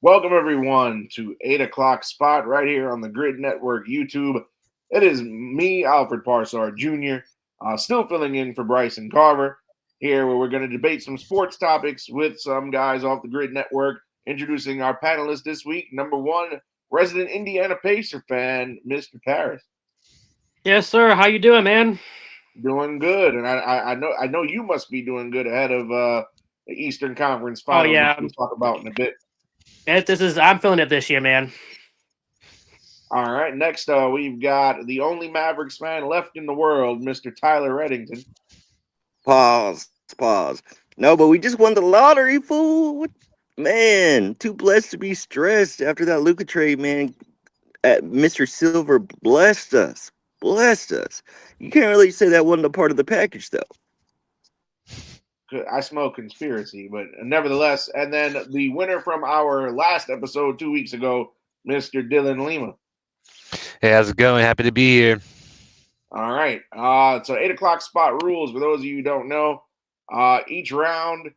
Welcome, everyone, to 8 o'clock spot right here on the Gryd Network YouTube. It is me, Alfred Parsard Jr., still filling in for Bryson Carver here, where we're going to debate some sports topics with some guys off the Gryd Network. Introducing our panelists this week. Number one, resident Indiana Pacer fan, Mr. Paris. Yes, sir. How you doing, man? Doing good, and I know you must be doing good ahead of the Eastern Conference Oh Finals, which yeah, we'll talk about in a bit. I'm feeling it this year, man. All right, next we've got the only Mavericks fan left in the world, Mr. Tyler Reddington. Pause. No, but we just won the lottery, fool. Man, too blessed to be stressed after that Luka trade, man. Mr. Silver blessed us. Blessed us. You can't really say that wasn't a part of the package, though. I smell conspiracy, but nevertheless. And then the winner from our last episode 2 weeks ago, Mr. Dylan Lima. Hey, how's it going? Happy to be here. All right. So 8 o'clock spot rules, for those of you who don't know, each round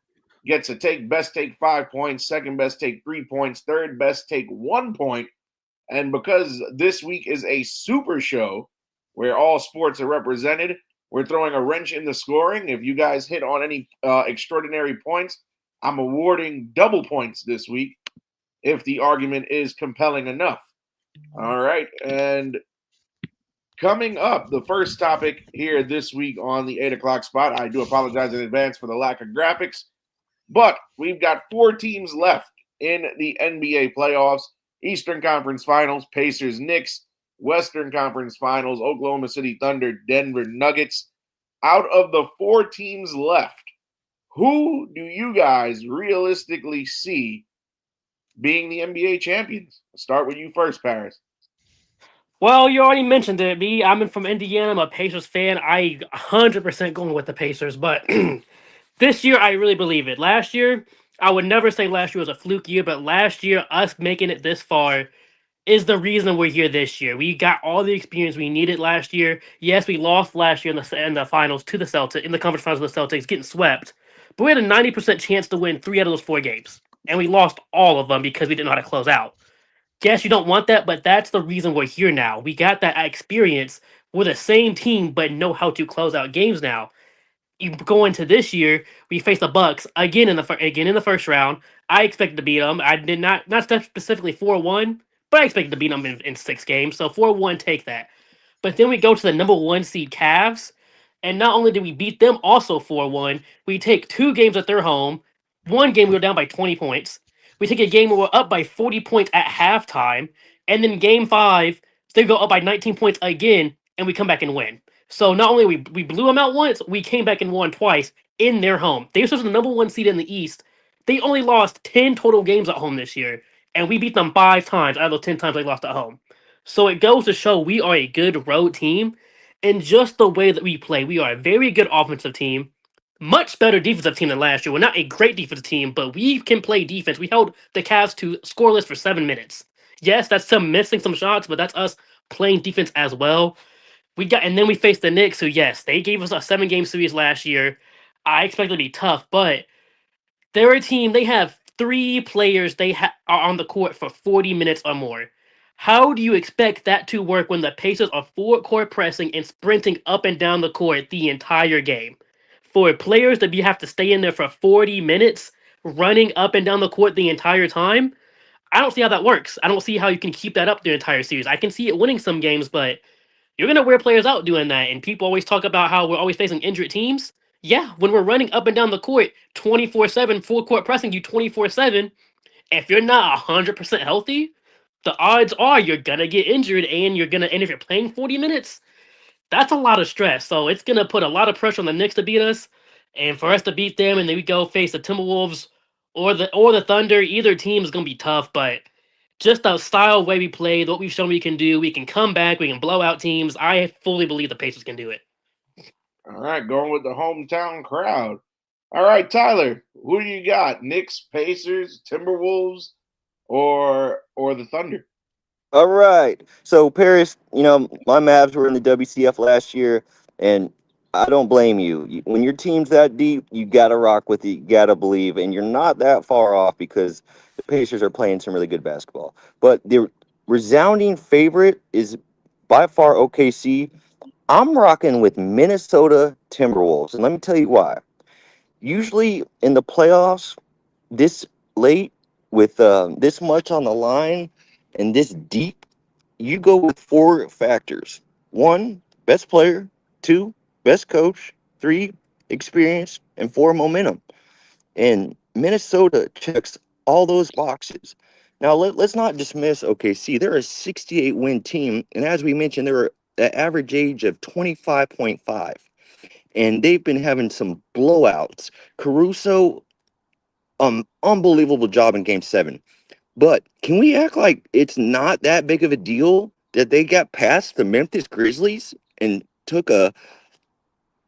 gets a take. Best take 5 points, second best take 3 points, third best take 1 point. And because this week is a super show where all sports are represented, we're throwing a wrench in the scoring. If you guys hit on any extraordinary points, I'm awarding double points this week if the argument is compelling enough. All right. And coming up, the first topic here this week on the 8 o'clock spot. I do apologize in advance for the lack of graphics, but we've got 4 teams left in the NBA playoffs. Eastern Conference Finals, Pacers, Knicks. Western Conference Finals, Oklahoma City Thunder, Denver Nuggets. Out of the 4 teams left, who do you guys realistically see being the NBA champions? I'll start with you first, Paris. Well, you already mentioned it. I'm from Indiana. I'm a Pacers fan. I 100% going with the Pacers, but this year I really believe it. Last year, I would never say last year was a fluke year, but last year, us making it this far is the reason we're here this year. We got all the experience we needed last year. Yes, we lost last year in the finals to the Celtics, in the conference finals of the Celtics, getting swept. But we had a 90% chance to win 3 out of those 4 games. And we lost all of them because we didn't know how to close out. Guess you don't want that, but that's the reason we're here now. We got that experience. We're the same team, but know how to close out games now. You go into this year, we face the Bucks again in the first round. I expected to beat them. I did not specifically 4-1, but I expected to beat them in 6 games. So 4-1, take that. But then we go to the number 1 seed Cavs, and not only did we beat them also 4-1, we take 2 games at their home. 1 game we were down by 20 points. We take a game where we're up by 40 points at halftime, and then game 5, they go up by 19 points again, and we come back and win. So not only we blew them out once, we came back and won twice in their home. They were supposed to be the number 1 seed in the East. They only lost 10 total games at home this year, and we beat them 5 times out of those 10 times they lost at home. So it goes to show we are a good road team, and just the way that we play, we are a very good offensive team, much better defensive team than last year. We're not a great defensive team, but we can play defense. We held the Cavs to scoreless for 7 minutes. Yes, that's them missing some shots, but that's us playing defense as well. And then we faced the Knicks, who, yes, they gave us a 7-game series last year. I expect it to be tough, but they're a team. They have 3 players are on the court for 40 minutes or more. How do you expect that to work when the Pacers are forward court pressing and sprinting up and down the court the entire game? For players to have to stay in there for 40 minutes, running up and down the court the entire time, I don't see how that works. I don't see how you can keep that up the entire series. I can see it winning some games, but you're going to wear players out doing that. And people always talk about how we're always facing injured teams. Yeah, when we're running up and down the court 24/7, full court pressing you 24/7, if you're not 100% healthy, the odds are you're going to get injured, and if you're playing 40 minutes, that's a lot of stress. So it's going to put a lot of pressure on the Knicks to beat us, and for us to beat them, and then we go face the Timberwolves or the Thunder. Either team is going to be tough, but just the style way we play, what we've shown we can do, we can come back, we can blow out teams. I fully believe the Pacers can do it. All right, going with the hometown crowd. All right, Tyler, who do you got? Knicks, Pacers, Timberwolves, or the Thunder? All right. So, Paris, my Mavs were in the WCF last year, and I don't blame you. When your team's that deep, you got to rock with it. You got to believe, and you're not that far off because the Pacers are playing some really good basketball. But the resounding favorite is by far OKC. I'm rocking with Minnesota Timberwolves, and let me tell you why. Usually in the playoffs, this late with this much on the line and this deep, you go with four factors: one, best player; two, best coach; three, experience; and four, momentum. And Minnesota checks all those boxes. Now let's not dismiss OKC. They're a 68 win team, and as we mentioned, they're an average age of 25.5, and they've been having some blowouts. Caruso, unbelievable job in Game 7. But can we act like it's not that big of a deal that they got past the Memphis Grizzlies and took a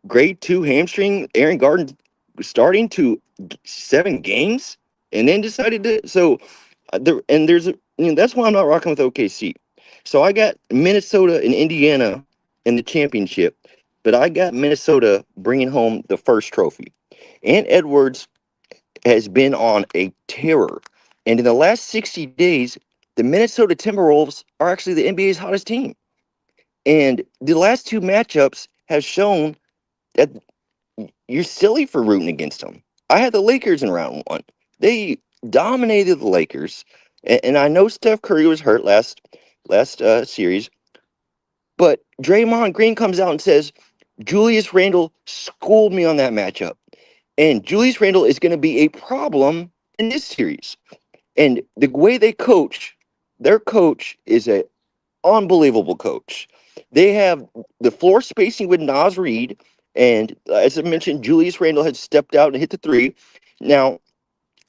grade 2 hamstring, Aaron Gordon starting to 7 games, and then decided to? So there's that's why I'm not rocking with OKC. So I got Minnesota and Indiana in the championship, but I got Minnesota bringing home the first trophy. And Edwards has been on a terror. And in the last 60 days, the Minnesota Timberwolves are actually the NBA's hottest team. And the last two matchups have shown that you're silly for rooting against them. I had the Lakers in round one. They dominated the Lakers. And I know Steph Curry was hurt last series, but Draymond Green comes out and says, Julius Randle schooled me on that matchup. And Julius Randle is going to be a problem in this series. And the way they coach, their coach is a unbelievable coach. They have the floor spacing with Nas Reed, and as I mentioned, Julius Randle has stepped out and hit the three. Now,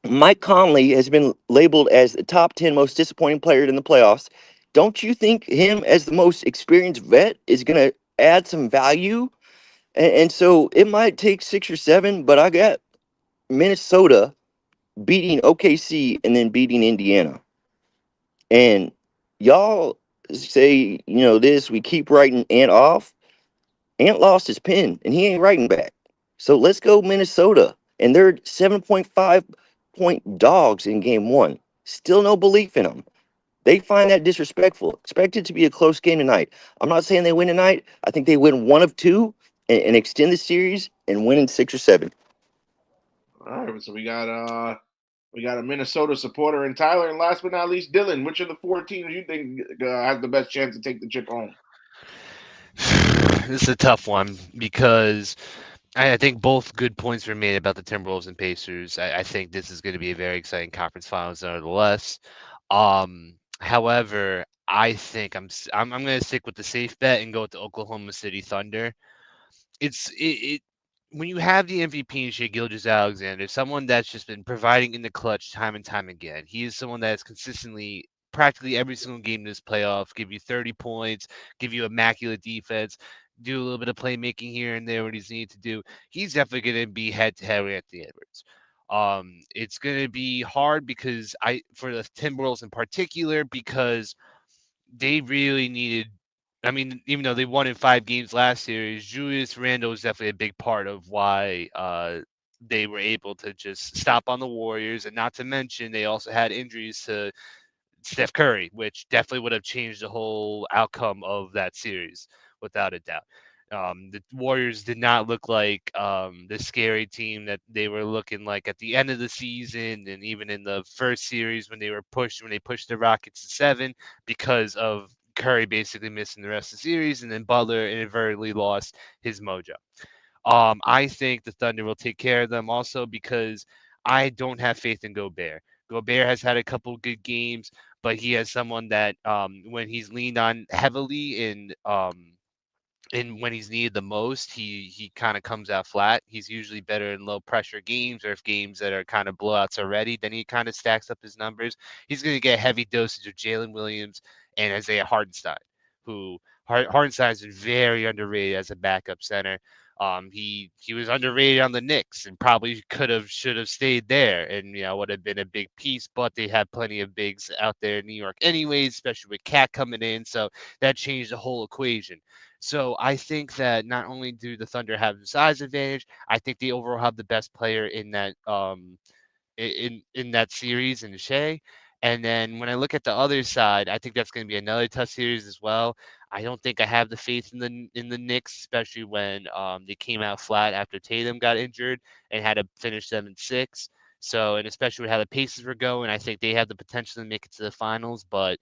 Mike Conley has been labeled as the top 10 most disappointing player in the playoffs. Don't you think him as the most experienced vet is going to add some value? And so it might take 6 or 7, but I got Minnesota beating OKC and then beating Indiana. And y'all say, this, we keep writing Ant off. Ant lost his pen and he ain't writing back. So let's go Minnesota. And they're 7.5 point dogs in game one. Still no belief in them. They find that disrespectful. Expect it to be a close game tonight. I'm not saying they win tonight. I think they win one of two and extend the series and win in 6 or 7. All right, so we got a Minnesota supporter in Tyler, and last but not least, Dylan. Which of the four teams you think has the best chance to take the chip home? This is a tough one because I think both good points were made about the Timberwolves and Pacers. I think this is going to be a very exciting conference finals, nevertheless. However, I think I'm going to stick with the safe bet and go with the Oklahoma City Thunder. It when you have the MVP in Shai Gilgeous-Alexander, someone that's just been providing in the clutch time and time again. He is someone that is consistently, practically every single game in this playoff, give you 30 points, give you immaculate defense, do a little bit of playmaking here and there what he's needed to do. He's definitely going to be head to head with Anthony Edwards. It's going to be hard because for the Timberwolves in particular, because they really needed. I mean, even though they won in 5 games last series, Julius Randle was definitely a big part of why they were able to just stop on the Warriors. And not to mention, they also had injuries to Steph Curry, which definitely would have changed the whole outcome of that series, without a doubt. The Warriors did not look like the scary team that they were looking like at the end of the season, and even in the first series when they pushed the Rockets to 7 because of Curry basically missing the rest of the series, and then Butler inadvertently lost his mojo. I think the Thunder will take care of them also because I don't have faith in Gobert. Gobert has had a couple good games, but he has someone that when he's leaned on heavily and when he's needed the most, he kind of comes out flat. He's usually better in low pressure games, or if games that are kind of blowouts already, then he kind of stacks up his numbers. He's going to get a heavy dosage of Jalen Williams and Isaiah Hardenstein, who Hardenstein is very underrated as a backup center. He was underrated on the Knicks and probably should have stayed there, and would have been a big piece. But they have plenty of bigs out there in New York, anyways, especially with Cat coming in, so that changed the whole equation. So I think that not only do the Thunder have the size advantage, I think they overall have the best player in that series in Shea. And then when I look at the other side, I think that's going to be another tough series as well. I don't think I have the faith in the Knicks, especially when they came out flat after Tatum got injured and had to finish 7-6. So, and especially with how the Pacers were going, I think they have the potential to make it to the finals. But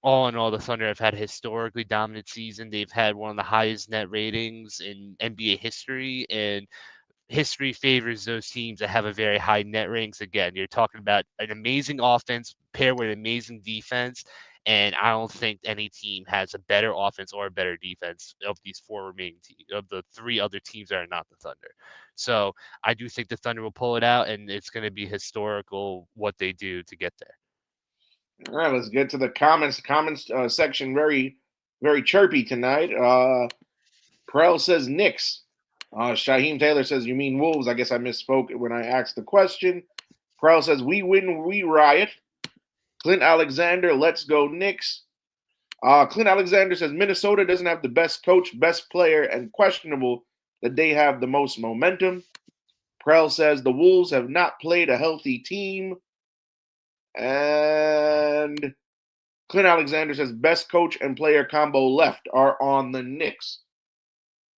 all in all, the Thunder have had a historically dominant season. They've had one of the highest net ratings in NBA history, and history favors those teams that have a very high net ratings. Again, you're talking about an amazing offense paired with an amazing defense, and I don't think any team has a better offense or a better defense of these four remaining teams, of the three other teams that are not the Thunder. So I do think the Thunder will pull it out, and it's going to be historical what they do to get there. All right, let's get to the comments. Comments section very chirpy tonight. Prell says Knicks. Shaheem Taylor says, you mean Wolves? I guess I misspoke when I asked the question. Prell says, we win, we riot. Clint Alexander, let's go Knicks. Clint Alexander says, Minnesota doesn't have the best coach, best player, and questionable that they have the most momentum. Prell says, the Wolves have not played a healthy team. And Clint Alexander says, best coach and player combo left are on the Knicks.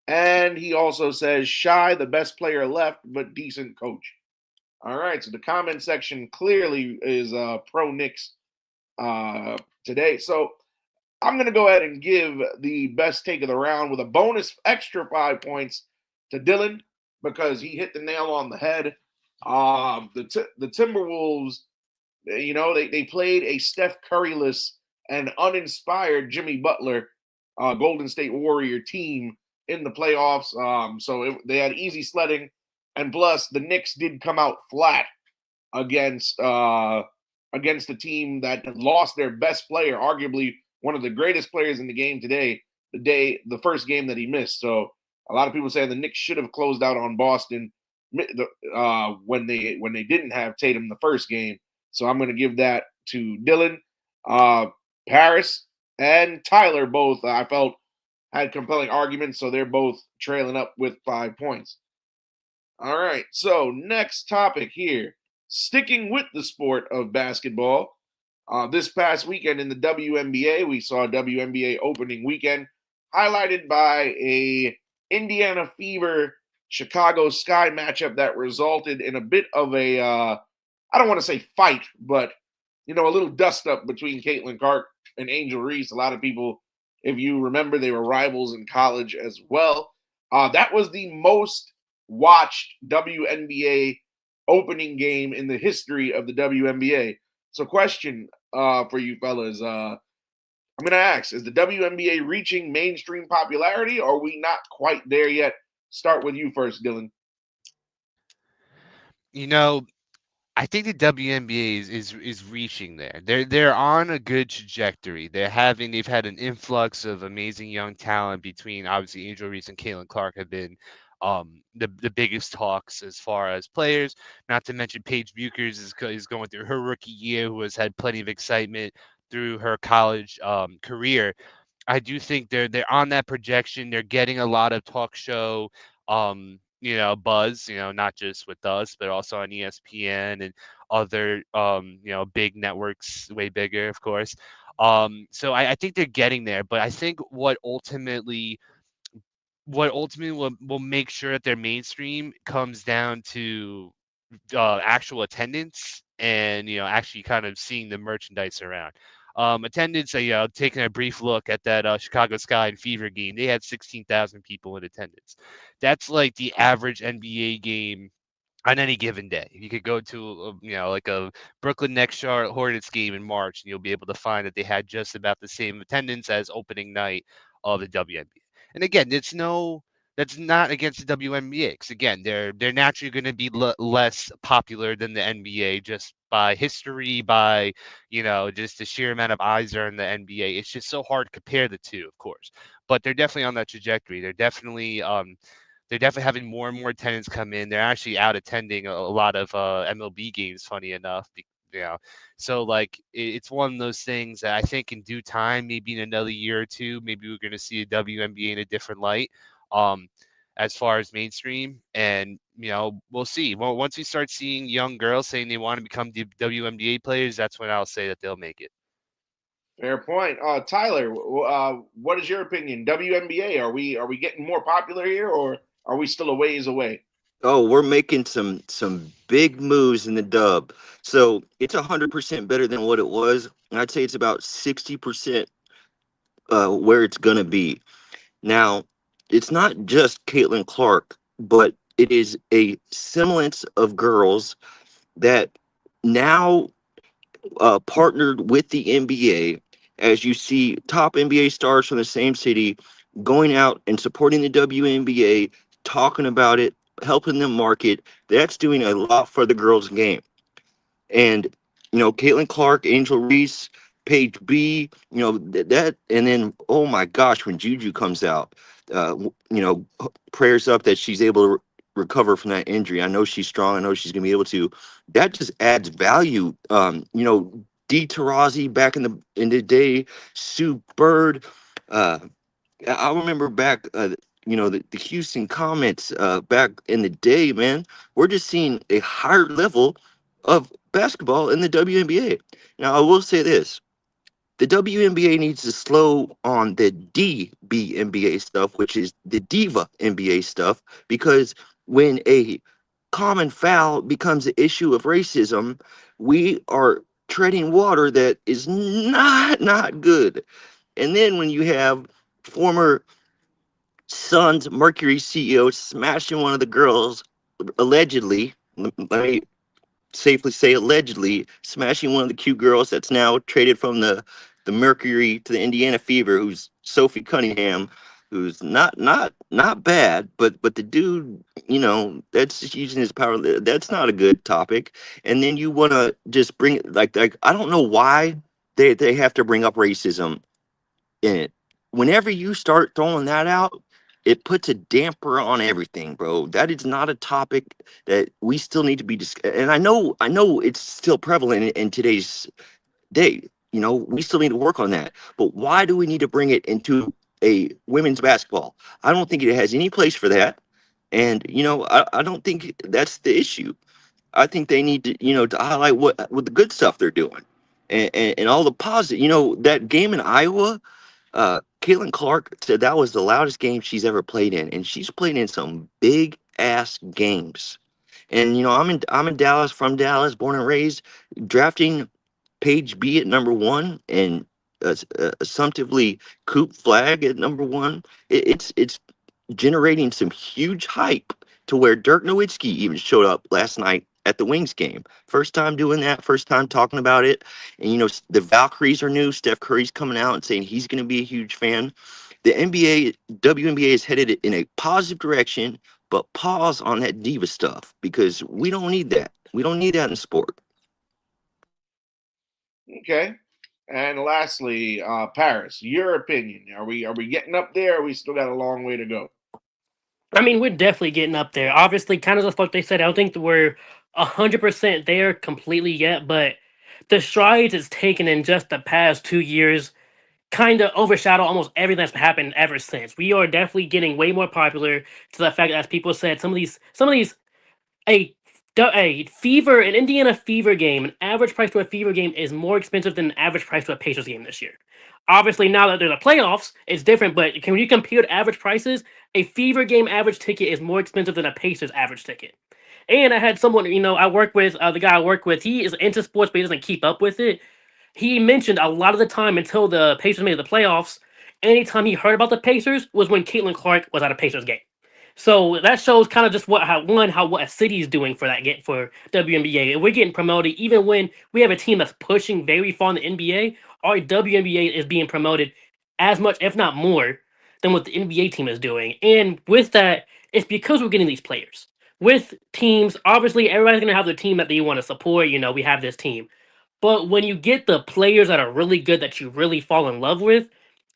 And he also says, Shy, the best player left, but decent coach. All right, so the comment section clearly is pro Knicks today. So I'm going to go ahead and give the best take of the round with a bonus extra 5 points to Dylan because he hit the nail on the head. The Timberwolves, they played a Steph Curry-less and uninspired Jimmy Butler Golden State Warrior team in the playoffs. They had easy sledding. And plus, the Knicks did come out flat against a team that lost their best player, arguably one of the greatest players in the game today, the first game that he missed. So a lot of people say the Knicks should have closed out on Boston when they didn't have Tatum the first game. So I'm going to give that to Dylan. Paris and Tyler both, I felt, had compelling arguments, so they're both trailing up with 5 points. All right, so next topic here. Sticking with the sport of basketball, this past weekend in the WNBA, we saw WNBA opening weekend highlighted by a Indiana Fever Chicago Sky matchup that resulted in a bit of a, I don't want to say fight, but, a little dust up between Caitlin Clark and Angel Reese. A lot of people, if you remember, they were rivals in college as well. That was the most watched WNBA opening game in the history of the WNBA. So question for you fellas, I'm going to ask, is the WNBA reaching mainstream popularity or are we not quite there yet? Start with you first, Dylan. I think the WNBA is reaching there. They're on a good trajectory. They've had an influx of amazing young talent between obviously Angel Reese and Caitlin Clark have been the biggest talks as far as players. Not to mention Paige Buchers is going through her rookie year, who has had plenty of excitement through her college career. I do think they're on that projection. They're getting a lot of talk show buzz, not just with us, but also on ESPN and other big networks, way bigger, of course. So I think they're getting there, but I think what ultimately will make sure that they're mainstream comes down to actual attendance and actually kind of seeing the merchandise around. Attendance, taking a brief look at that Chicago Sky and Fever game, they had 16,000 people in attendance. That's like the average NBA game on any given day. You could go to, like a Brooklyn Nets Charlotte Hornets game in March, and you'll be able to find that they had just about the same attendance as opening night of the WNBA. And again, that's not against the WNBA. Because again, they're naturally going to be less popular than the NBA just by history, by just the sheer amount of eyes that are in the NBA. It's just so hard to compare the two, of course. But they're definitely on that trajectory. They're definitely having more and more attendance come in. They're actually out attending a lot of MLB games, funny enough, So like it's one of those things that I think in due time, maybe in another year or two, maybe we're going to see a WNBA in a different light. As far as mainstream, and we'll see. Well, once we start seeing young girls saying they want to become WNBA players, that's when I'll say that they'll make it. Fair point. Tyler, what is your opinion? WNBA, are we getting more popular here, or are we still a ways away? Oh, we're making some big moves in the dub. So it's 100% better than what it was. I'd say it's about 60% where it's gonna be. Now, it's not just Caitlin Clark, but it is a semblance of girls that now partnered with the NBA, as you see top NBA stars from the same city going out and supporting the WNBA, talking about it, helping them market. That's doing a lot for the girls' game. And Caitlin Clark, Angel Reese, Paige B, that, and then oh my gosh, when Juju comes out, prayers up that she's able to recover from that injury. I know she's strong. I know she's gonna be able to. That just adds value. D. Tarazi back in the day, Sue Bird. I remember back, the Houston Comets back in the day, man. We're just seeing a higher level of basketball in the WNBA. Now, I will say this. The WNBA needs to slow on the DBNBA stuff, which is the Diva NBA stuff, because when a common foul becomes an issue of racism, we are treading water that is not good. And then when you have former Suns Mercury CEO smashing one of the girls, allegedly, let me safely say allegedly, smashing one of the cute girls that's now traded from the Mercury to the Indiana Fever, who's Sophie Cunningham, who's not bad, but the dude, that's just using his power. That's not a good topic. And then you want to just bring like I don't know why they have to bring up racism in it. Whenever you start throwing that out, it puts a damper on everything, bro. That is not a topic that we still need to be discussing. And I know it's still prevalent in today's day. We still need to work on that. But why do we need to bring it into a women's basketball? I don't think it has any place for that. And I don't think that's the issue. I think they need to, to highlight what the good stuff they're doing, and all the positive. That game in Iowa, Caitlin Clark said that was the loudest game she's ever played in, and she's played in some big ass games. And I'm in Dallas, from Dallas, born and raised. Drafting Paige B at number one and assumptively Coop Flag at number one. It's generating some huge hype to where Dirk Nowitzki even showed up last night at the Wings game. First time doing that, first time talking about it. And, the Valkyries are new. Steph Curry's coming out and saying he's going to be a huge fan. The WNBA is headed in a positive direction, but pause on that diva stuff because we don't need that. We don't need that in sport. Okay. And lastly, Paris, your opinion. Are we getting up there, or we still got a long way to go? I mean, we're definitely getting up there. Obviously, kind of just like they said, I don't think that we're 100% there completely yet, but the strides it's taken in just the past 2 years kind of overshadow almost everything that's happened ever since. We are definitely getting way more popular to the fact that, as people said, some of these a an Indiana Fever game, an average price to a Fever game is more expensive than an average price to a Pacers game this year. Obviously, now that there's a playoffs, it's different. But when you compare average prices, a Fever game average ticket is more expensive than a Pacers average ticket. And I had someone, I work with, the guy I work with, he is into sports, but he doesn't keep up with it. He mentioned a lot of the time until the Pacers made the playoffs, anytime he heard about the Pacers was when Caitlin Clark was at a Pacers game. So that shows kind of just what a city is doing for that get for WNBA. And we're getting promoted even when we have a team that's pushing very far in the NBA. Our WNBA is being promoted as much, if not more, than what the NBA team is doing. And with that, it's because we're getting these players. With teams, obviously everybody's gonna have the team that they want to support. We have this team. But when you get the players that are really good that you really fall in love with,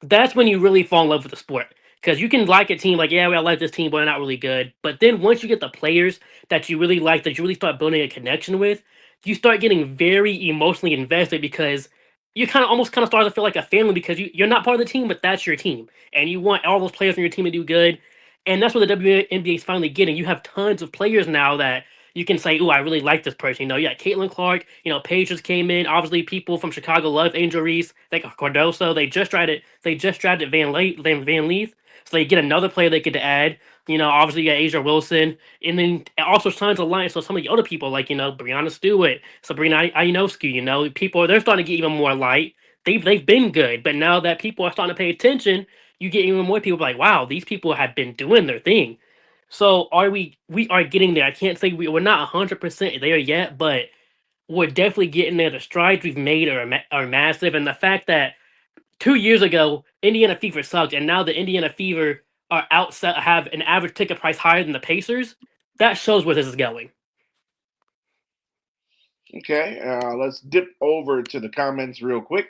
that's when you really fall in love with the sport. Because you can like a team like, yeah, I like this team, but they're not really good. But then once you get the players that you really like, that you really start building a connection with, you start getting very emotionally invested because you almost start to feel like a family because you're not part of the team, but that's your team, and you want all those players on your team to do good, and that's what the WNBA is finally getting. You have tons of players now that you can say, "Ooh, I really like this person." You got Caitlin Clark. Paige just came in. Obviously, people from Chicago love Angel Reese. They got Cardoso. They just tried it. They just drafted Van Leaf. So they get another player they could add. Obviously you got Asia Wilson, and then also signs alliance. So some of the other people like Brianna Stewart, Sabrina Ionescu. People they're starting to get even more light. They've been good, but now that people are starting to pay attention, you get even more people like, wow, these people have been doing their thing. So we are getting there. I can't say we're not 100% there yet, but we're definitely getting there. The strides we've made are massive, and the fact that 2 years ago Indiana Fever sucked, and now the Indiana Fever are outside have an average ticket price higher than the Pacers. That shows where this is going. Okay, let's dip over to the comments real quick.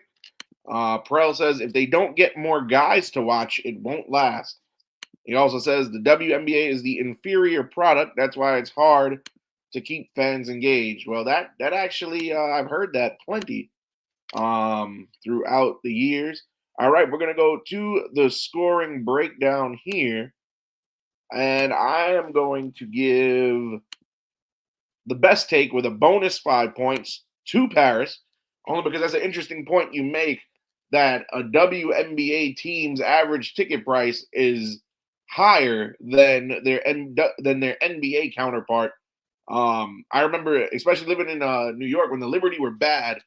Perel says, if they don't get more guys to watch, it won't last. He also says the WNBA is the inferior product. That's why it's hard to keep fans engaged. Well, that actually I've heard that plenty throughout the years. All right, we're gonna go to the scoring breakdown here, and I am going to give the best take with a bonus 5 points to Paris, only because that's an interesting point you make that a WNBA team's average ticket price is higher than their NBA counterpart. I remember, especially living in New York, when the Liberty were bad,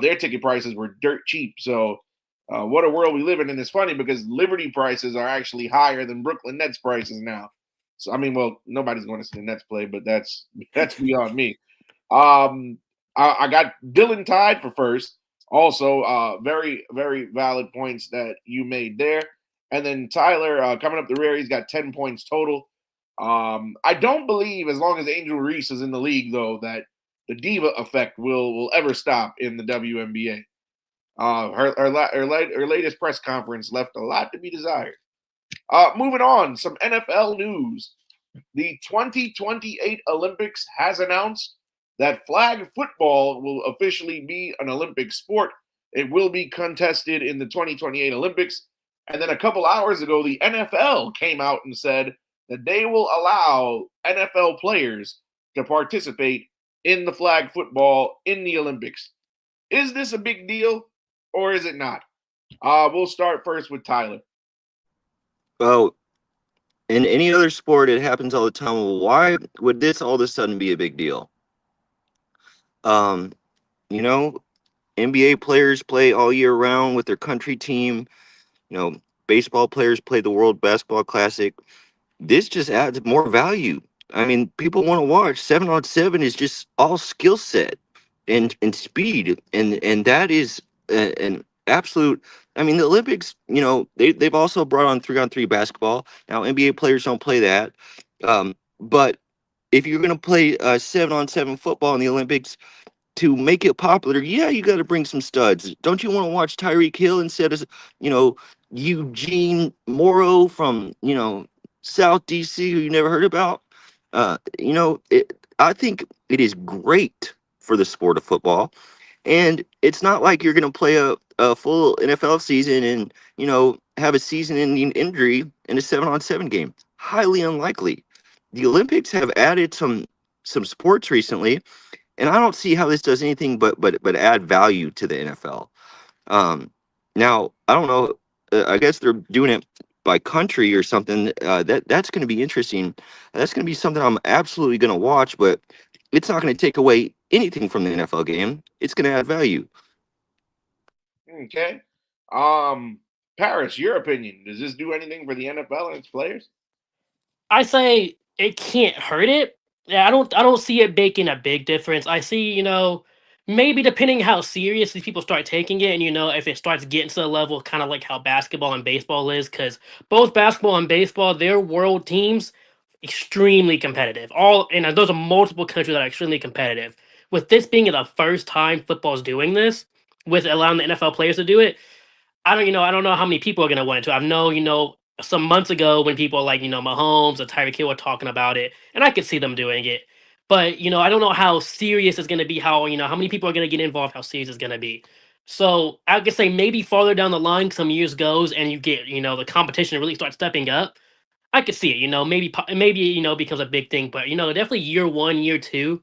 their ticket prices were dirt cheap. So, what a world we live in! And it's funny because Liberty prices are actually higher than Brooklyn Nets prices now. So, I mean, well, nobody's going to see the Nets play, but that's beyond me. I got Dylan tied for first. Also, very, very valid points that you made there. And then Tyler coming up the rear, he's got 10 points total. I don't believe, as long as Angel Reese is in the league, though, that the diva effect will ever stop in the WNBA. Her latest press conference left a lot to be desired. Moving on, some NFL news. The 2028 Olympics has announced that flag football will officially be an Olympic sport. It will be contested in the 2028 Olympics. And then a couple hours ago, the NFL came out and said that they will allow NFL players to participate in the flag football in the Olympics. Is this a big deal or is it not? We'll start first with Tyler. Well, in any other sport, it happens all the time. Why would this all of a sudden be a big deal? Um, you know, NBA players play all year round with their country team. Baseball players play the World Basketball Classic. This just adds more value. I mean, people want to watch. 7-on-7 is just all skill set and speed, and that is an absolute. I mean, the Olympics. They've also brought on 3-on-3 basketball. Now, NBA players don't play that, but if you're going to play 7-on-7 football in the Olympics, to make it popular, yeah, you got to bring some studs. Don't you want to watch Tyreek Hill instead of, Eugene Morrow from, South DC, who you never heard about? I think it is great for the sport of football. And it's not like you're going to play a full NFL season and, have a season-ending injury in a 7-on-7 game. Highly unlikely. The Olympics have added some sports recently, and I don't see how this does anything but add value to the NFL. Now, I don't know. I guess they're doing it by country or something. That's going to be interesting. That's going to be something I'm absolutely going to watch. But it's not going to take away anything from the NFL game. It's going to add value. Okay. Paris, your opinion. Does this do anything for the NFL and its players? I say it can't hurt it. Yeah, I don't see it making a big difference. I see, maybe depending how serious these people start taking it, and if it starts getting to the level kind of like how basketball and baseball is, because both basketball and baseball, their world teams extremely competitive. And those are multiple countries that are extremely competitive. With this being the first time football's doing this, with allowing the NFL players to do it, I don't know how many people are gonna want it to. I know, some months ago when people like, Mahomes or Tyreek Hill were talking about it, and I could see them doing it. But I don't know how serious it's going to be. How many people are going to get involved? How serious it's going to be. So I could say maybe farther down the line, some years goes, and you get the competition really starts stepping up. I could see it. Maybe becomes a big thing. But definitely year one, year two,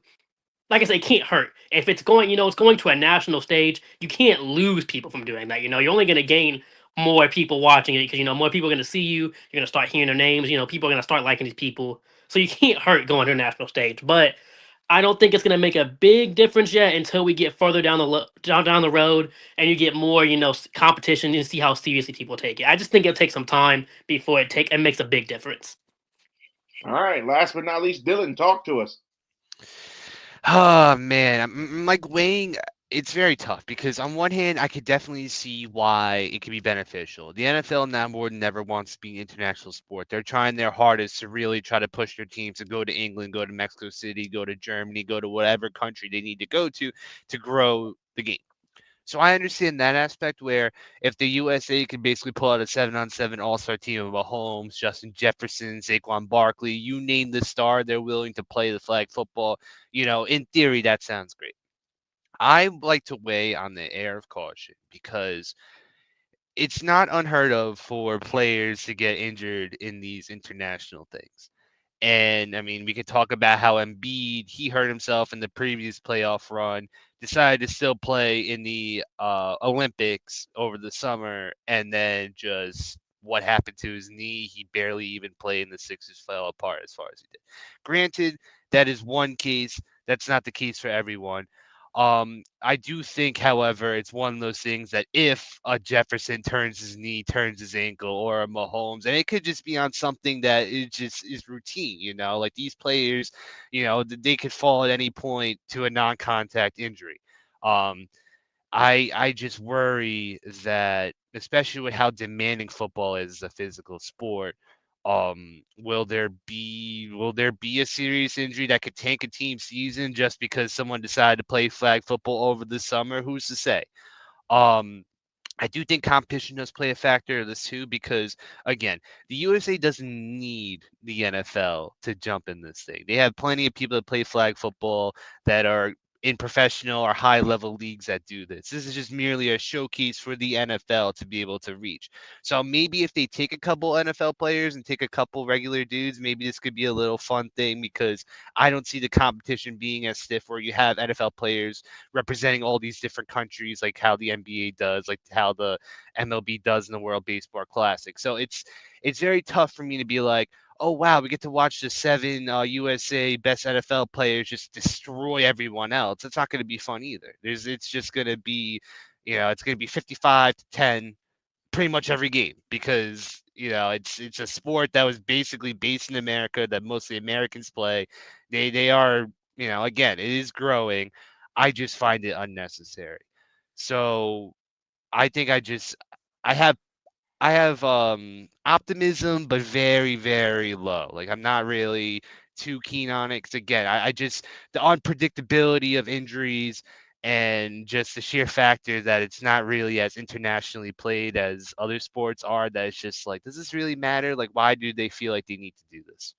like I say, it can't hurt. If it's going, it's going to a national stage, you can't lose people from doing that. You're only going to gain more people watching it because more people are going to see you. You're going to start hearing their names. People are going to start liking these people. So you can't hurt going to a national stage. But I don't think it's going to make a big difference yet until we get further down the road and you get more competition and see how seriously people take it. I just think it'll take some time before it makes a big difference. All right. Last but not least, Dylan, talk to us. Oh man, I'm like weighing. It's very tough because on one hand, I could definitely see why it could be beneficial. The NFL now more than ever wants to be an international sport. They're trying their hardest to really try to push their teams to go to England, go to Mexico City, go to Germany, go to whatever country they need to go to grow the game. So I understand that aspect where if the USA could basically pull out a 7-on-7 all-star team of Mahomes, Justin Jefferson, Saquon Barkley, you name the star, they're willing to play the flag football. In theory, that sounds great. I like to weigh on the air of caution because it's not unheard of for players to get injured in these international things. And I mean, we could talk about how Embiid, he hurt himself in the previous playoff run, decided to still play in the Olympics over the summer, and then just what happened to his knee, he barely even played, and the Sixers fell apart as far as he did. Granted, that is one case. That's not the case for everyone. I do think, however, it's one of those things that if a Jefferson turns his knee, turns his ankle, or a Mahomes, and it could just be on something that is routine, like these players, they could fall at any point to a non-contact injury. Um, I just worry that, especially with how demanding football is, a physical sport, will there be a serious injury that could tank a team's season just because someone decided to play flag football over the summer? Who's to say? Um, I do think competition does play a factor of this too, because again, the USA doesn't need the NFL to jump in this thing. They have plenty of people that play flag football that are in professional or high level leagues that do this. This is just merely a showcase for the NFL to be able to reach. So maybe if they take a couple NFL players and take a couple regular dudes, maybe this could be a little fun thing, because I don't see the competition being as stiff where you have NFL players representing all these different countries, like how the NBA does, like how the MLB does in the World Baseball Classic. So it's very tough for me to be like, oh wow, we get to watch the 7 USA best NFL players just destroy everyone else. It's not going to be fun either. It's just going to be, it's going to be 55-10 pretty much every game, because it's a sport that was basically based in America, that mostly Americans play. They are, again, it is growing. I just find it unnecessary. So I think I have optimism, but very, very low. Like, I'm not really too keen on it, because again, I just, the unpredictability of injuries and just the sheer factor that it's not really as internationally played as other sports are, that it's just like, does this really matter? Like, why do they feel like they need to do this?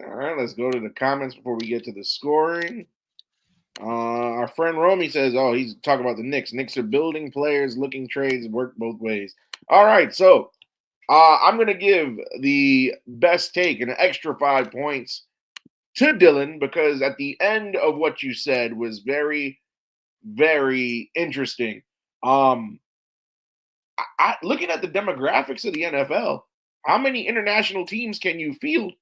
All right, let's go to the comments before we get to the scoring. Our friend Romy says, oh, he's talking about the Knicks. Knicks are building players, looking trades, work both ways. All right, so I'm going to give the best take an extra 5 points to Dylan, because at the end of what you said was very, very interesting. Looking at the demographics of the NFL, how many international teams can you field?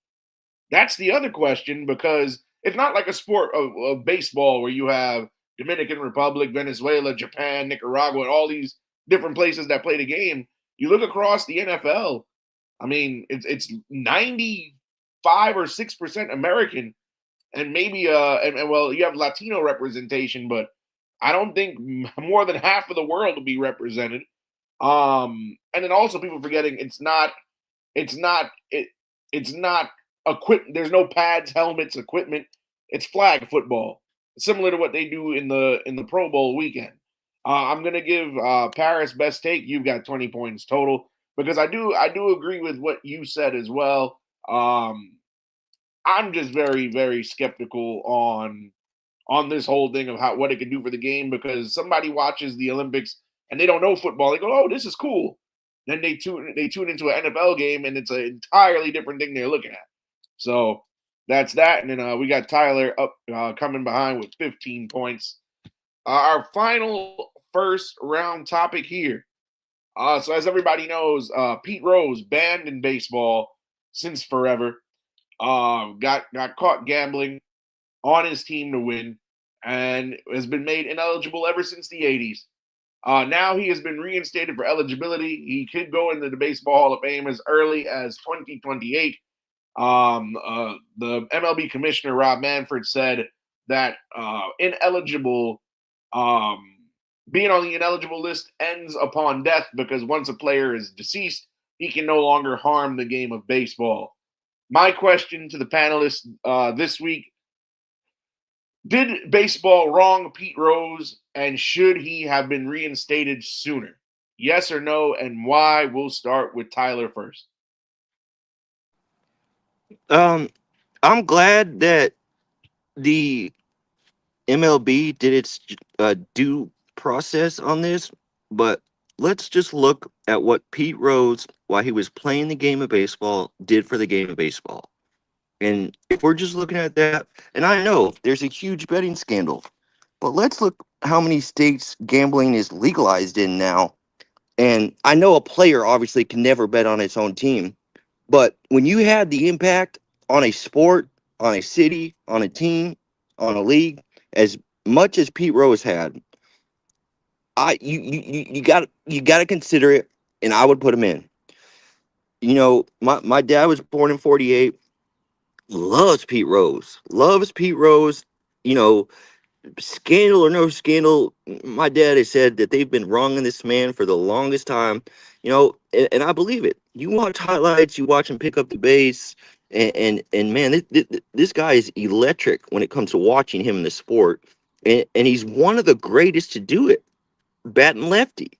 That's the other question, because it's not like a sport of baseball where you have Dominican Republic, Venezuela, Japan, Nicaragua, and all these different places that play the game. You look across the NFL, I mean, it's 95 or 6% American, and maybe and well, you have Latino representation, but I don't think more than half of the world will be represented. And then also people forgetting it's not equipment. There's no pads, helmets, equipment. It's flag football, similar to what they do in the Pro Bowl weekend. I'm gonna give Paris best take. You've got 20 points total, because I do agree with what you said as well. I'm just very, very skeptical on this whole thing of what it can do for the game, because somebody watches the Olympics and they don't know football. They go, "Oh, this is cool." Then they tune into an NFL game and it's an entirely different thing they're looking at. So that's that. And then we got Tyler up coming behind with 15 points. Our final first round topic here. So as everybody knows, Pete Rose banned in baseball since forever. Got caught gambling on his team to win, and has been made ineligible ever since the 80s. Now he has been reinstated for eligibility. He could go into the Baseball Hall of Fame as early as 2028. The MLB commissioner, Rob Manfred, said that ineligible, being on the ineligible list ends upon death, because once a player is deceased, he can no longer harm the game of baseball. My question to the panelists this week: did baseball wrong Pete Rose, and should he have been reinstated sooner? Yes or no, and why? We'll start with Tyler first. I'm glad that the MLB did its due process on this, but let's just look at what Pete Rose, while he was playing the game of baseball, did for the game of baseball. And if we're just looking at that, and I know there's a huge betting scandal, but let's look how many states gambling is legalized in now. And I know a player obviously can never bet on its own team, but when you had the impact on a sport, on a city, on a team, on a league, as much as Pete Rose had, you got to consider it, and I would put him in. You know, my dad was born in '48. Loves Pete Rose. Loves Pete Rose. You know, scandal or no scandal, my dad has said that they've been wronging this man for the longest time. You know, and I believe it. You watch highlights, you watch him pick up the base, and man, this guy is electric when it comes to watching him in the sport, and he's one of the greatest to do it, batting lefty.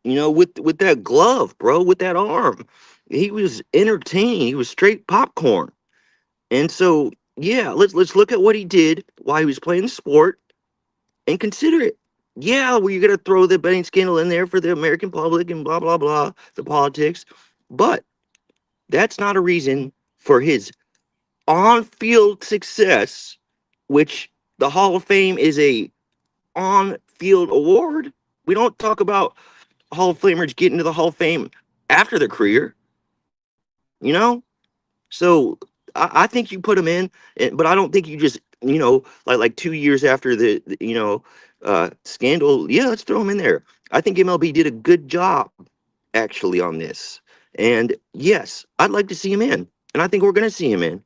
You know, with that glove, bro, with that arm, he was entertaining. He was straight popcorn. And so, yeah, let's look at what he did while he was playing the sport and consider it. Yeah, well, you're gonna throw the betting scandal in there for the American public and blah blah blah, the politics, but that's not a reason for his on-field success, which the Hall of Fame is a on-field award. We don't talk about Hall of Famers getting to the Hall of Fame after their career, you know. So I think you put him in, but I don't think you just like 2 years after the scandal. Yeah, let's throw him in there. I think MLB did a good job actually on this, and yes, I'd like to see him in, and I think we're gonna see him in.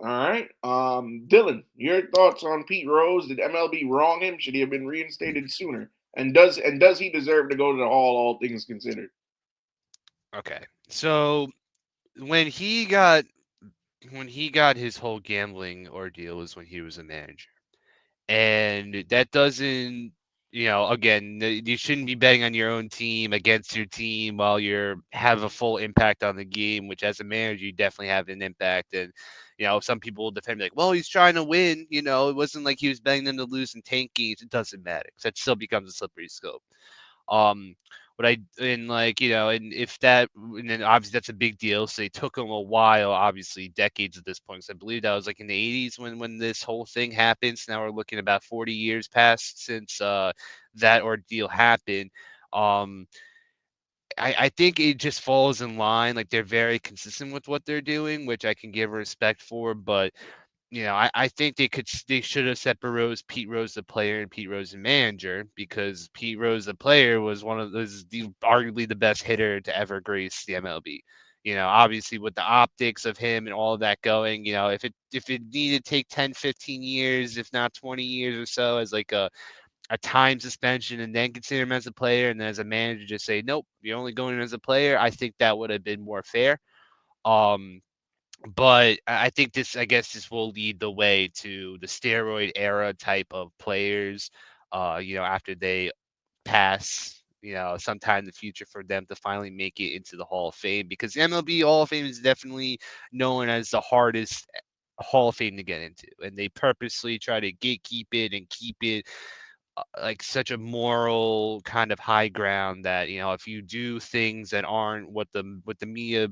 All right. Dylan, your thoughts on Pete Rose? Did MLB wrong him? Should he have been reinstated sooner? And does he deserve to go to the Hall, all things considered? Okay. So when he got his whole gambling ordeal was when he was a manager. And that doesn't, again, you shouldn't be betting on your own team against your team while you're have a full impact on the game, which as a manager, you definitely have an impact. And, some people will defend like, well, he's trying to win. It wasn't like he was betting them to lose and tank games. It doesn't matter because that still becomes a slippery slope. Um, what I and like and if that and then obviously that's a big deal. So it took him a while, obviously decades at this point. So I believe that was like in the '80s when this whole thing happened. So now we're looking about 40 years past since that ordeal happened. Um, I think it just falls in line. Like they're very consistent with what they're doing, which I can give respect for. But I think they should have separated Pete Rose the player and Pete Rose the manager, because Pete Rose the player was arguably the best hitter to ever grace the MLB. Obviously with the optics of him and all of that going, if it needed to take 10, 15 years, if not 20 years or so as like a time suspension and then consider him as a player and then as a manager just say, nope, you're only going in as a player, I think that would have been more fair. Um, but I think I guess this will lead the way to the steroid era type of players, after they pass, sometime in the future for them to finally make it into the Hall of Fame, because the MLB Hall of Fame is definitely known as the hardest Hall of Fame to get into, and they purposely try to gatekeep it and keep it like such a moral kind of high ground that if you do things that aren't what the media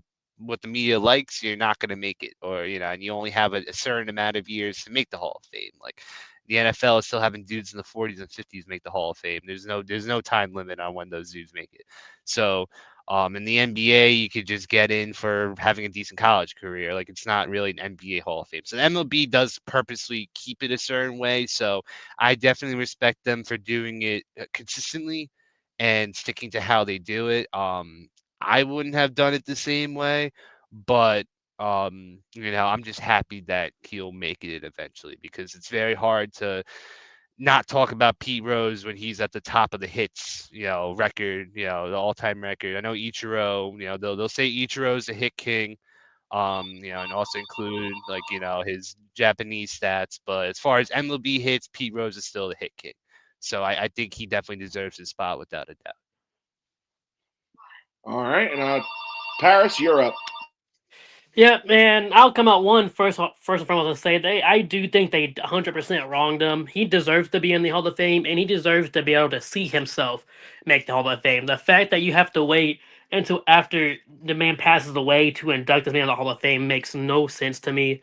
likes, you're not going to make it, or and you only have a certain amount of years to make the Hall of Fame. Like the NFL is still having dudes in the 40s and 50s make the Hall of Fame. There's no time limit on when those dudes make it. So in the NBA, you could just get in for having a decent college career. Like it's not really an NBA Hall of Fame. So the MLB does purposely keep it a certain way. So I definitely respect them for doing it consistently and sticking to how they do it. I wouldn't have done it the same way, but I'm just happy that he'll make it eventually, because it's very hard to not talk about Pete Rose when he's at the top of the hits, record, the all-time record. I know Ichiro, they'll say Ichiro's a hit king, and also include like, his Japanese stats. But as far as MLB hits, Pete Rose is still the hit king. So I think he definitely deserves his spot without a doubt. All right, and Paris, you're up. Yeah, man, I'll come out first and foremost and say I do think they 100% wronged him. He deserves to be in the Hall of Fame, and he deserves to be able to see himself make the Hall of Fame. The fact that you have to wait until after the man passes away to induct this man in the Hall of Fame makes no sense to me.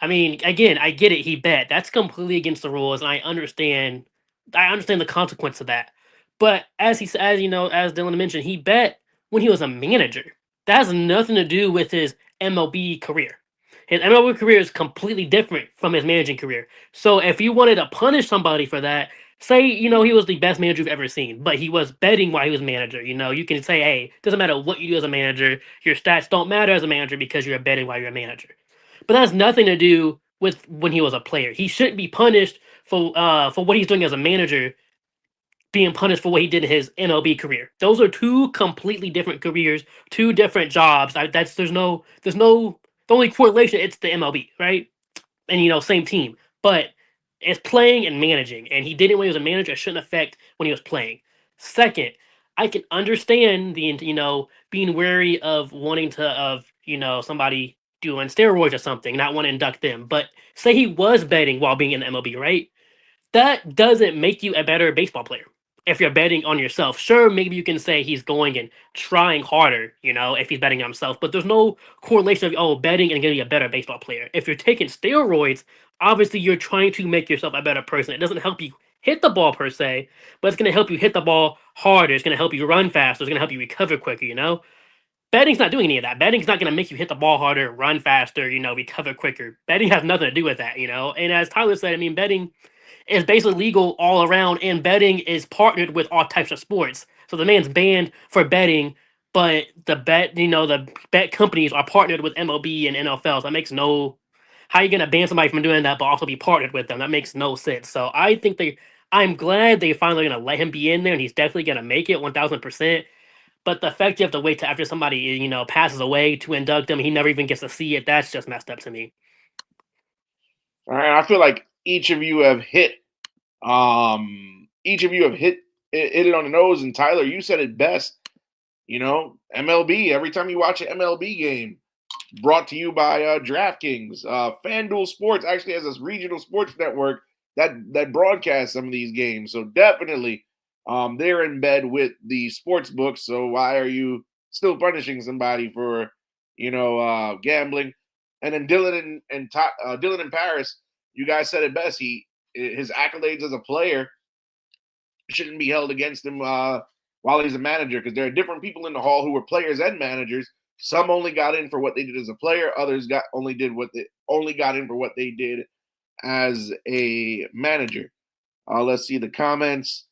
I mean, again, I get it. He bet. That's completely against the rules, and I understand. I understand the consequence of that. But as Dylan mentioned, he bet when he was a manager. That has nothing to do with his MLB career. His MLB career is completely different from his managing career. So if you wanted to punish somebody for that, say he was the best manager you've ever seen, but he was betting while he was manager. You can say, hey, doesn't matter what you do as a manager, your stats don't matter as a manager because you're betting while you're a manager. But that has nothing to do with when he was a player. He shouldn't be punished for what he's doing as a manager, being punished for what he did in his MLB career. Those are two completely different careers, two different jobs. There's no the only correlation. It's the MLB, right? And same team, but it's playing and managing. And he did it when he was a manager. It shouldn't affect when he was playing. Second, I can understand the being wary of wanting to somebody doing steroids or something, not want to induct them. But say he was betting while being in the MLB, right? That doesn't make you a better baseball player. If you're betting on yourself, sure, maybe you can say he's going and trying harder, if he's betting on himself, but there's no correlation of, betting and getting a better baseball player. If you're taking steroids, obviously you're trying to make yourself a better person. It doesn't help you hit the ball per se, but it's going to help you hit the ball harder. It's going to help you run faster. It's going to help you recover quicker. Betting's not doing any of that. Betting's not going to make you hit the ball harder, run faster, recover quicker. Betting has nothing to do with that. And as Tyler said, I mean, betting is basically legal all around, and betting is partnered with all types of sports. So the man's banned for betting, but the bet companies are partnered with MLB and NFL. So that makes no. How are you gonna ban somebody from doing that, but also be partnered with them? That makes no sense. So I think I'm glad they finally gonna let him be in there, and he's definitely gonna make it 1,000%. But the fact you have to wait till after somebody passes away to induct him, he never even gets to see it. That's just messed up to me. All right, I feel like each of you have hit it on the nose. And Tyler, you said it best. MLB. Every time you watch an MLB game, brought to you by DraftKings, FanDuel Sports actually has this regional sports network that broadcasts some of these games. So definitely, they're in bed with the sports books. So why are you still punishing somebody for gambling? And then Dylan and Paris, you guys said it best. His accolades as a player shouldn't be held against him while he's a manager, because there are different people in the hall who were players and managers. Some only got in for what they did as a player. Others only got in for what they did as a manager. Let's see the comments.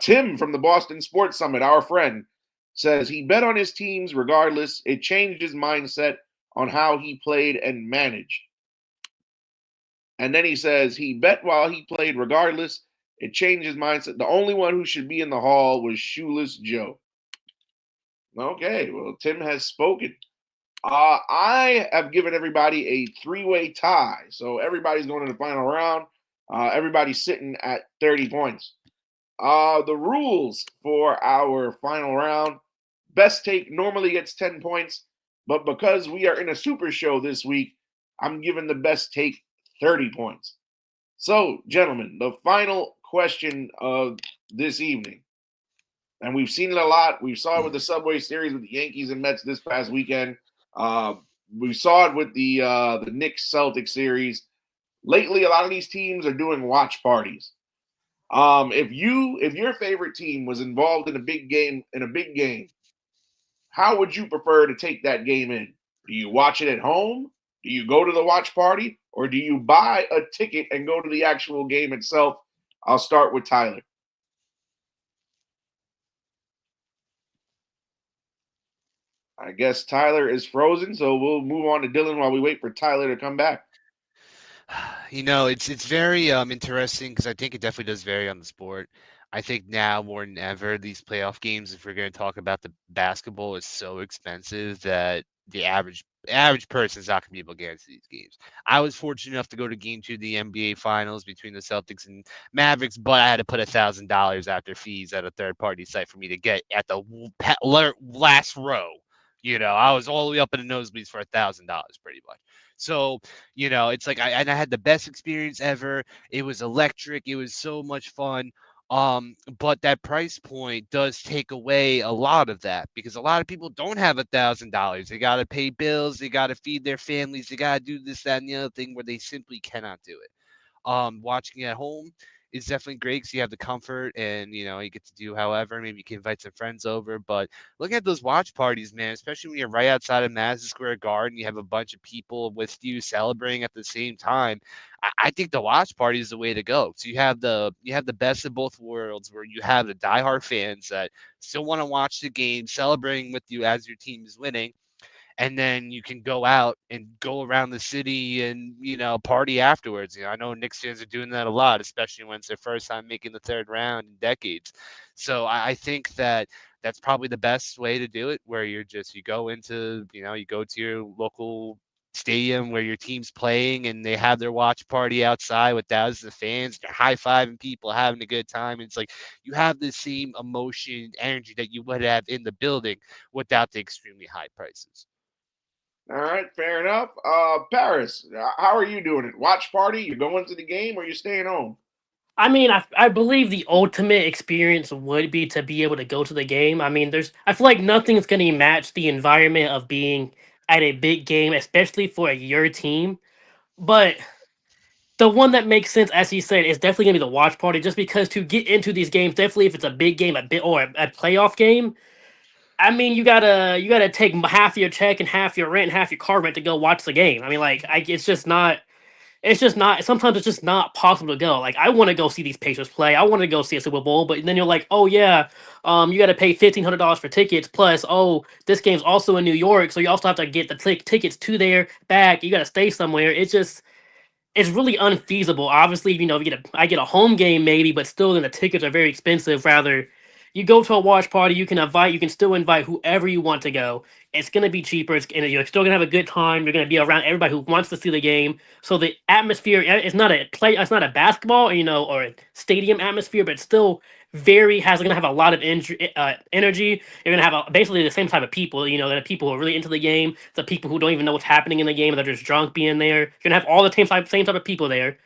Tim from the Boston Sports Summit, our friend, says he bet on his teams regardless. It changed his mindset on how he played and managed. And then he says he bet while he played regardless. It changed his mindset. The only one who should be in the hall was Shoeless Joe. Okay, well, Tim has spoken. I have given everybody a three-way tie. So everybody's going to the final round. Everybody's sitting at 30 points. The rules for our final round. Best take normally gets 10 points, but because we are in a super show this week, I'm giving the best take 30 points. So, gentlemen, the final question of this evening, and we've seen it a lot. We saw it with the Subway Series with the Yankees and Mets this past weekend. We saw it with the Knicks Celtics series. Lately, a lot of these teams are doing watch parties. If your favorite team was involved in a big game, how would you prefer to take that game in? Do you watch it at home? Do you go to the watch party? Or do you buy a ticket and go to the actual game itself? I'll start with Tyler. I guess Tyler is frozen, so we'll move on to Dylan while we wait for Tyler to come back. It's very interesting because I think it definitely does vary on the sport. I think now more than ever, these playoff games, if we're going to talk about the basketball, is so expensive that the average person is not going to be able to get into these games. I was fortunate enough to go to Game 2 of the NBA Finals between the Celtics and Mavericks, but I had to put $1,000 after fees at a third-party site for me to get at the last row. I was all the way up in the nosebleeds for $1,000, pretty much. So, it's like I had the best experience ever. It was electric. It was so much fun. But that price point does take away a lot of that because a lot of people don't have $1,000. They got to pay bills. They got to feed their families. They got to do this, that, and the other thing where they simply cannot do it. Watching at home is definitely great because you have the comfort and you get to do however. Maybe you can invite some friends over. But looking at those watch parties, man, especially when you're right outside of Madison Square Garden, you have a bunch of people with you celebrating at the same time. I think the watch party is the way to go. So you have the best of both worlds, where you have the diehard fans that still want to watch the game, celebrating with you as your team is winning. And then you can go out and go around the city and party afterwards. I know Knicks fans are doing that a lot, especially when it's their first time making the third round in decades. So I think that that's probably the best way to do it, where you go into you go to your local stadium where your team's playing and they have their watch party outside with thousands of fans. They're high-fiving people, having a good time. It's like you have the same emotion, energy that you would have in the building without the extremely high prices. All right, fair enough. Paris, how are you doing it? Watch party? You going to the game or you staying home? I mean, I believe the ultimate experience would be to be able to go to the game. I mean, I feel like nothing's going to match the environment of being at a big game, especially for your team. But the one that makes sense, as he said, is definitely going to be the watch party, just because to get into these games, definitely if it's a big game, a playoff game, I mean, you gotta take half your check and half your rent and half your car rent to go watch the game. I mean, like, it's just not. It's just not. Sometimes it's just not possible to go. Like, I want to go see these Pacers play. I want to go see a Super Bowl, but then you're like, oh yeah, you got to pay $1,500 for tickets. Plus, oh, this game's also in New York, so you also have to get the tickets to there, back. You got to stay somewhere. It's really unfeasible. Obviously, I get a home game maybe, but still, then the tickets are very expensive. Rather, you go to a watch party, you can still invite whoever you want to go. It's gonna be cheaper, and you're still gonna have a good time. You're gonna be around everybody who wants to see the game. So the atmosphere, it's not a basketball, or a stadium atmosphere, but it's still gonna have a lot of energy. You're gonna have basically the same type of people. The people who are really into the game, the people who don't even know what's happening in the game, they're just drunk being there. You're gonna have all the same type of people there,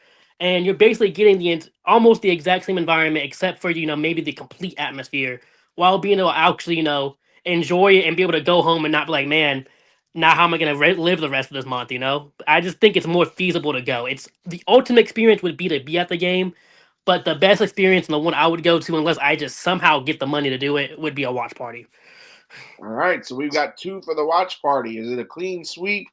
and you're basically getting almost the exact same environment, except for maybe the complete atmosphere, while being able to actually enjoy it and be able to go home and not be like, man, now how am I gonna live the rest of this month? I just think it's more feasible to go. It's the ultimate experience would be to be at the game, but the best experience and the one I would go to, unless I just somehow get the money to do it, would be a watch party. All right, so we've got 2 for the watch party. Is it a clean sweep?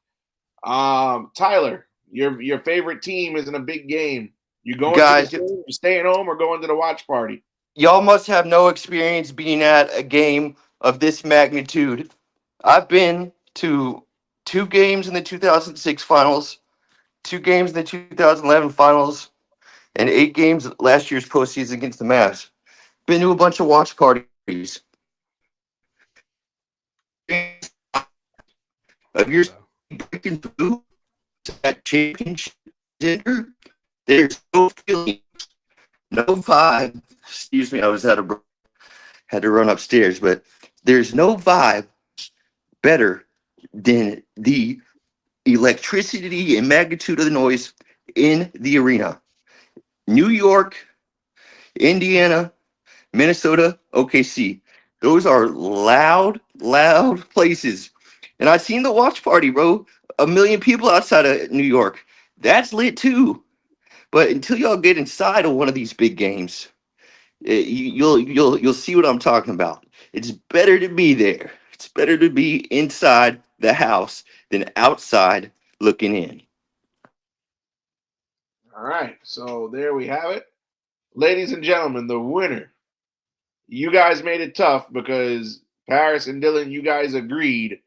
Tyler, your favorite team is in a big game. You going Guys, to the game, you staying home, or going to the watch party? y'all must have no experience being at a game of this magnitude. I've been to 2 games in the 2006 finals, 2 games in the 2011 finals, and 8 games last year's postseason against the Mavs. Been to a bunch of watch parties. Of your breaking through to that championship dinner, there's no feeling no vibe. Excuse me, I was had to run upstairs, but there's no vibe better than the electricity and magnitude of the noise in the arena. New York, Indiana, Minnesota, OKC. Those are loud places. And I've seen the watch party, bro. 1 million people outside of New York. That's lit too. But until y'all get inside of one of these big games, you'll see what I'm talking about. It's better to be there. It's better to be inside the house than outside looking in. All right, so there we have it. Ladies and gentlemen, the winner. You guys made it tough because Paris and Dylan, you guys agreed.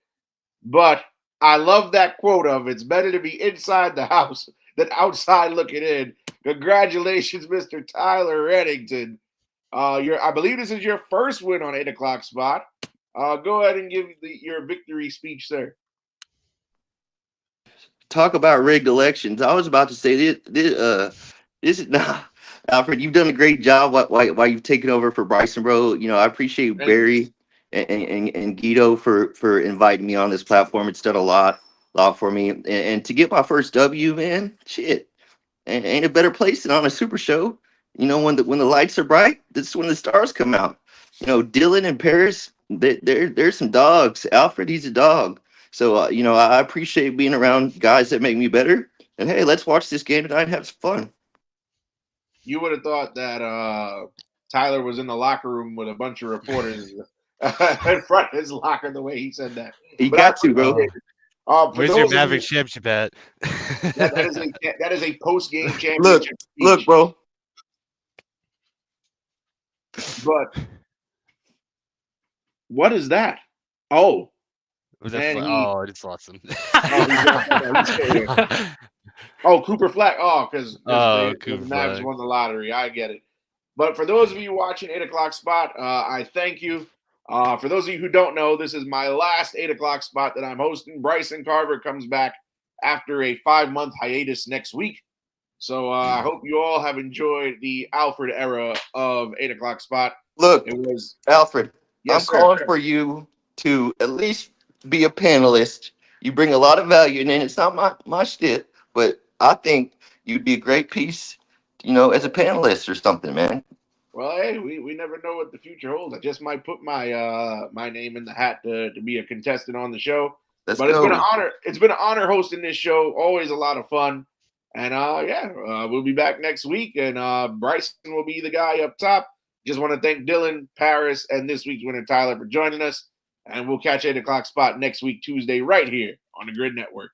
But I love that quote of it's better to be inside the house than outside looking in. Congratulations, Mr. Tyler Reddington. I believe this is your first win on 8 o'clock spot. Go ahead and give your victory speech, sir. Talk about rigged elections. I was about to say this is Alfred, you've done a great job while you've taken over for Bryson, bro. You know, I appreciate Barry and Guido for inviting me on this platform. It's done a lot for me. And to get my first W, man, shit. Ain't a better place than on a super show. You know, when the lights are bright, this is when the stars come out. You know, Dylan and Paris, they're some dogs. Alfred, he's a dog. So, you know, I appreciate being around guys that make me better. And hey, let's watch this game tonight and have some fun. You would have thought that Tyler was in the locker room with a bunch of reporters in front of his locker the way he said that. He got to, bro. Where's your Maverick championship at? that is a post-game championship. Look, bro. But what is that? Oh. It's awesome. Cooper Flag. Because the Mavs won the lottery. I get it. But for those of you watching 8 o'clock spot, I thank you. For those of you who don't know, this is my last 8 o'clock spot that I'm hosting. Bryson Carver comes back after a 5-month hiatus next week. So I hope you all have enjoyed the Alfred era of 8 o'clock spot. Look, it was Alfred. Yes, I'm calling for you to at least be a panelist. You bring a lot of value, and it's not my shit, but I think you'd be a great piece, you know, as a panelist or something, man. Well, hey, we never know what the future holds. I just might put my my name in the hat to be a contestant on the show. It's been an honor. It's been an honor hosting this show. Always a lot of fun. And we'll be back next week. And Bryson will be the guy up top. Just want to thank Dylan, Paris, and this week's winner, Tyler, for joining us. And we'll catch 8 o'clock spot next week, Tuesday, right here on the Gryd Network.